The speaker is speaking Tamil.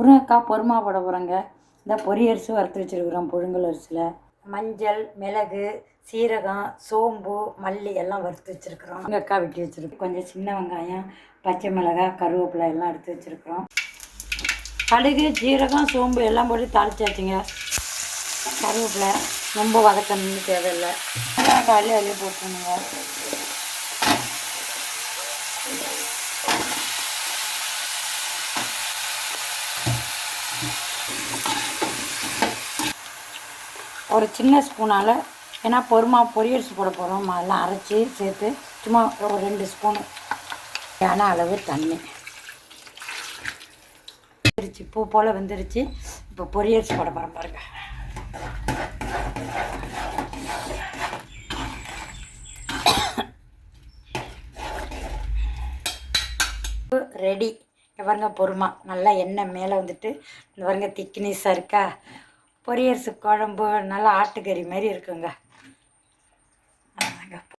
முருங்கைக்காய் பொறுமா போட போகிறோங்க. இந்த பொரியரிசி வறுத்து வச்சுருக்குறோம். புழுங்கல் அரிசியில் மஞ்சள், மிளகு, சீரகம், சோம்பு, மல்லி எல்லாம் வறுத்து வச்சுருக்குறோம். முருங்கைக்காய் வெட்டி வச்சுருக்கோம். கொஞ்சம் சின்ன வெங்காயம், பச்சை மிளகாய், கருவேப்பிலை எல்லாம் எடுத்து வச்சுருக்குறோம். கடுகு, ஜீரகம், சோம்பு எல்லாம் போட்டு தாளிச்சாச்சுங்க. கருவேப்பிலை ரொம்ப வதக்கணும்னு தேவையில்லை. காலையில் அதிலே போட்டுருணுங்க. ஒரு சின்ன ஸ்பூனால், ஏன்னா பொரியரிசி போட போகிறோம், அதெல்லாம் அரைச்சி சேர்த்து சும்மா ஒரு 2 ஸ்பூனு ஏன்னா அளவு தண்ணி வெந்துருச்சு. பூ போல் வெந்துருச்சு. இப்போ பொரியரிசி போட போகிறோம் பாருங்க. ரெடி. பாருங்க பொறுமா நல்லா எண்ணெய் மேலே வந்துட்டு இந்த பாருங்க திக்னஸாக இருக்கா. பொரியரிசி குழம்பு நல்லா ஆட்டுக்கறி மாதிரி இருக்குங்க.